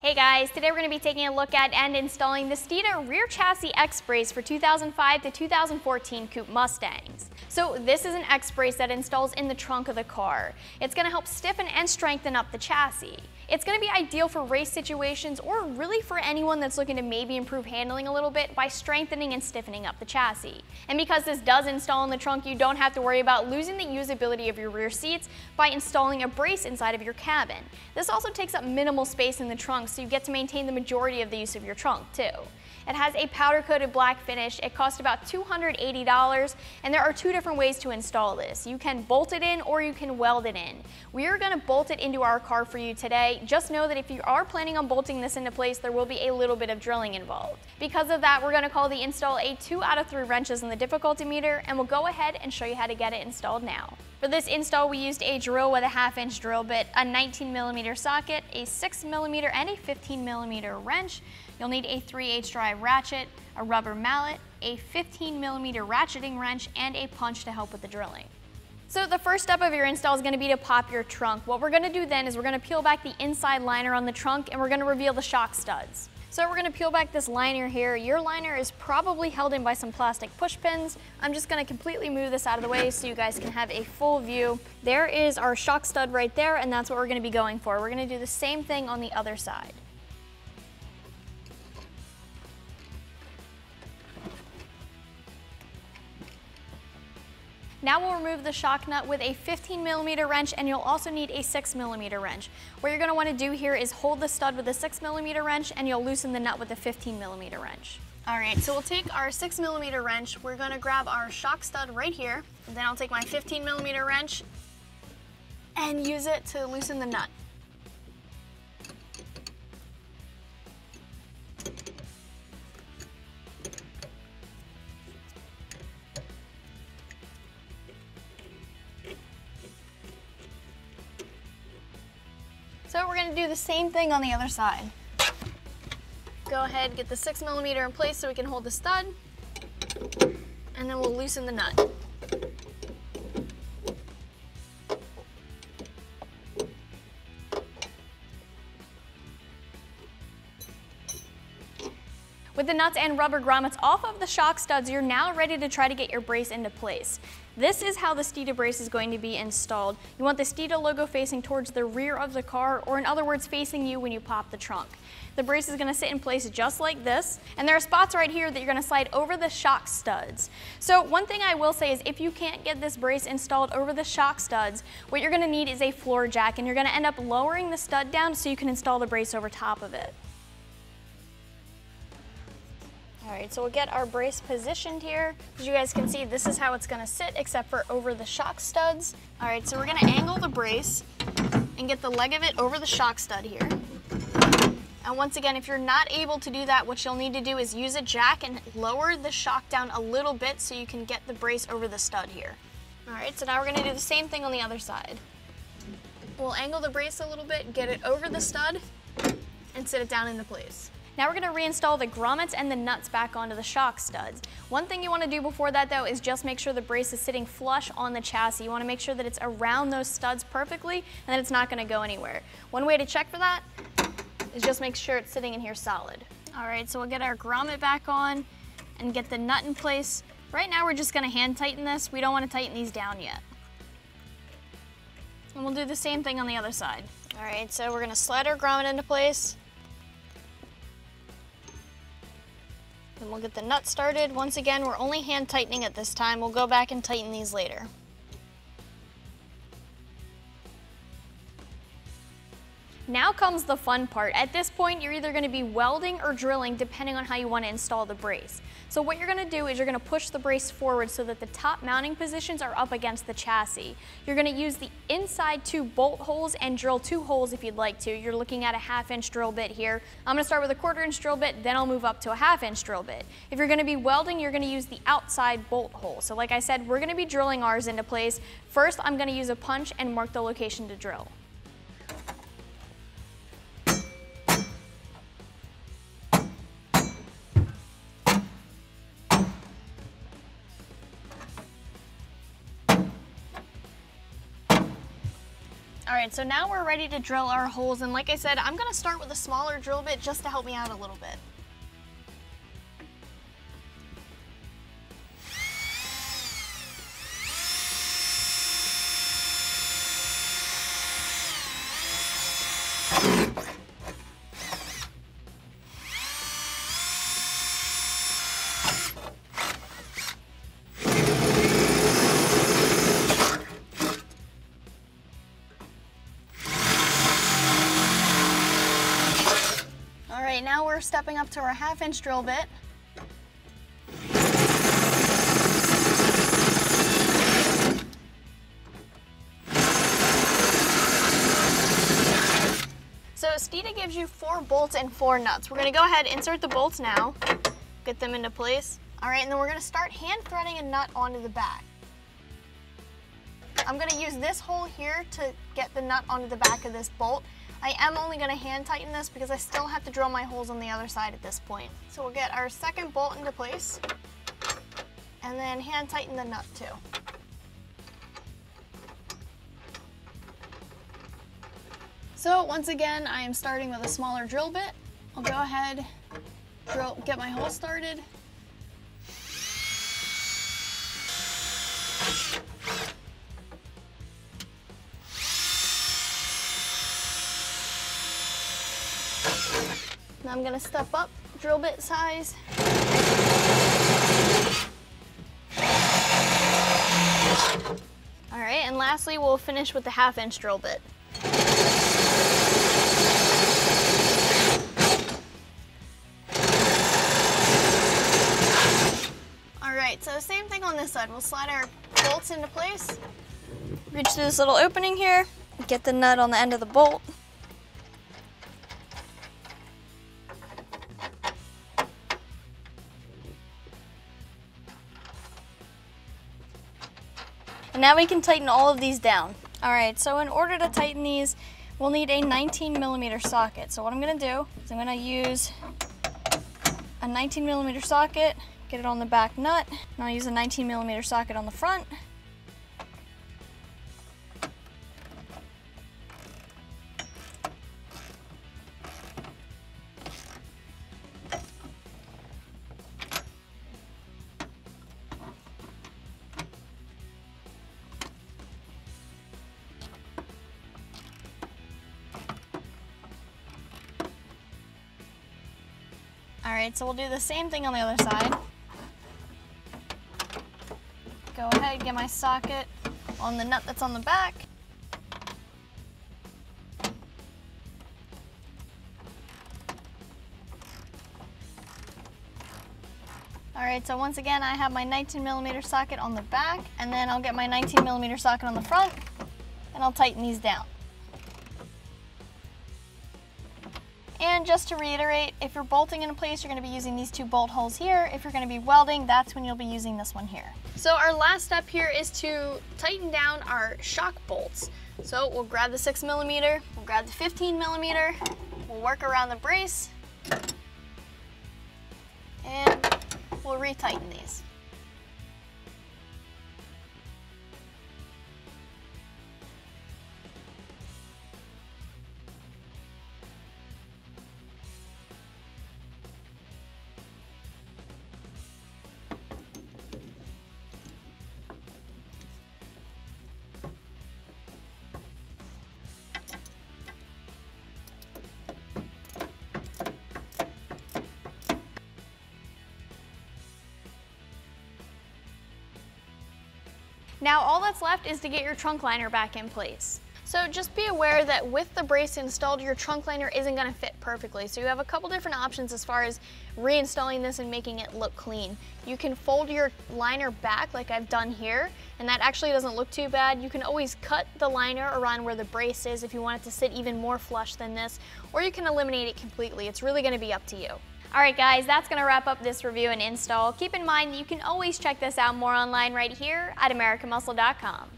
Hey guys, today we're going to be taking a look at and installing the Steeda rear chassis X-brace for 2005 to 2014 Coupe Mustangs. So this is an X-brace that installs in the trunk of the car. It's going to help stiffen and strengthen up the chassis. It's going to be ideal for race situations or really for anyone that's looking to maybe improve handling a little bit by strengthening and stiffening up the chassis. And because this does install in the trunk, you don't have to worry about losing the usability of your rear seats by installing a brace inside of your cabin. This also takes up minimal space in the trunk, so you get to maintain the majority of the use of your trunk too. It has a powder-coated black finish. It costs about $280, and there are two different ways to install this. You can bolt it in or you can weld it in. We are going to bolt it into our car for you today. Just know that if you are planning on bolting this into place, there will be a little bit of drilling involved. Because of that, we're going to call the install a 2 out of 3 wrenches in the difficulty meter, and we'll go ahead and show you how to get it installed now. For this install, we used a drill with a 1/2-inch drill bit, a 19mm socket, a 6mm and a 15mm wrench. You'll need a 3/8 drive ratchet, a rubber mallet, a 15mm ratcheting wrench, and a punch to help with the drilling. So the first step of your install is going to be to pop your trunk. What we're going to do then is we're going to peel back the inside liner on the trunk, and we're going to reveal the shock studs. So we're going to peel back this liner here. Your liner is probably held in by some plastic push pins. I'm just going to completely move this out of the way so you guys can have a full view. There is our shock stud right there, and that's what we're going to be going for. We're going to do the same thing on the other side. Now we'll remove the shock nut with a 15mm wrench, and you'll also need a 6mm wrench. What you're going to want to do here is hold the stud with a 6mm wrench, and you'll loosen the nut with a 15mm wrench. Alright, so we'll take our 6mm wrench, we're going to grab our shock stud right here, and then I'll take my 15mm wrench and use it to loosen the nut. So we're going to do the same thing on the other side. Go ahead, get the 6mm in place so we can hold the stud, and then we'll loosen the nut. With the nuts and rubber grommets off of the shock studs, you're now ready to try to get your brace into place. This is how the Steeda brace is going to be installed. You want the Steeda logo facing towards the rear of the car, or in other words, facing you when you pop the trunk. The brace is going to sit in place just like this, and there are spots right here that you're going to slide over the shock studs. So one thing I will say is if you can't get this brace installed over the shock studs, what you're going to need is a floor jack, and you're going to end up lowering the stud down so you can install the brace over top of it. Alright, so we'll get our brace positioned here. As you guys can see, this is how it's going to sit, except for over the shock studs. Alright, so we're going to angle the brace and get the leg of it over the shock stud here. And once again, if you're not able to do that, what you'll need to do is use a jack and lower the shock down a little bit so you can get the brace over the stud here. Alright, so now we're going to do the same thing on the other side. We'll angle the brace a little bit, get it over the stud, and sit it down into place. Now we're going to reinstall the grommets and the nuts back onto the shock studs. One thing you want to do before that though is just make sure the brace is sitting flush on the chassis. You want to make sure that it's around those studs perfectly and that it's not going to go anywhere. One way to check for that is just make sure it's sitting in here solid. Alright, so we'll get our grommet back on and get the nut in place. Right now we're just going to hand tighten this. We don't want to tighten these down yet. And we'll do the same thing on the other side. Alright, so we're going to slide our grommet into place. And we'll get the nut started. Once again, we're only hand tightening at this time. We'll go back and tighten these later. Now comes the fun part. At this point, you're either going to be welding or drilling depending on how you want to install the brace. So what you're going to do is you're going to push the brace forward so that the top mounting positions are up against the chassis. You're going to use the inside 2 bolt holes and drill 2 holes if you'd like to. You're looking at a 1/2-inch drill bit here. I'm going to start with a 1/4-inch drill bit, then I'll move up to a 1/2-inch drill bit. If you're going to be welding, you're going to use the outside bolt hole. So like I said, we're going to be drilling ours into place. First, I'm going to use a punch and mark the location to drill. All right, so now we're ready to drill our holes, and like I said, I'm gonna start with a smaller drill bit just to help me out a little bit. Now we're stepping up to our 1/2-inch drill bit. So Steeda gives you 4 bolts and 4 nuts. We're gonna go ahead and insert the bolts now, get them into place. All right, and then we're gonna start hand threading a nut onto the back. I'm gonna use this hole here to get the nut onto the back of this bolt. I am only going to hand tighten this because I still have to drill my holes on the other side at this point. So we'll get our second bolt into place and then hand tighten the nut too. So once again, I am starting with a smaller drill bit. I'll go ahead, get my hole started. Now I'm going to step up drill bit size. All right, and lastly we'll finish with the 1/2-inch drill bit. All right, so same thing on this side. We'll slide our bolts into place, reach through this little opening here, get the nut on the end of the bolt. And now we can tighten all of these down. All right, so in order to tighten these, we'll need a 19mm socket. So what I'm gonna do is I'm gonna use a 19mm socket, get it on the back nut, and I'll use a 19mm socket on the front. All right, so we'll do the same thing on the other side. Go ahead, get my socket on the nut that's on the back. All right, so once again, I have my 19mm socket on the back, and then I'll get my 19mm socket on the front, and I'll tighten these down. And just to reiterate, if you're bolting in place, you're going to be using these 2 bolt holes here. If you're going to be welding, that's when you'll be using this one here. So our last step here is to tighten down our shock bolts. So we'll grab the 6mm, we'll grab the 15mm, we'll work around the brace, and we'll retighten these. Now all that's left is to get your trunk liner back in place. So just be aware that with the brace installed, your trunk liner isn't going to fit perfectly. So you have a couple different options as far as reinstalling this and making it look clean. You can fold your liner back like I've done here, and that actually doesn't look too bad. You can always cut the liner around where the brace is if you want it to sit even more flush than this, or you can eliminate it completely. It's really going to be up to you. All right guys, that's going to wrap up this review and install. Keep in mind that you can always check this out more online right here at AmericanMuscle.com.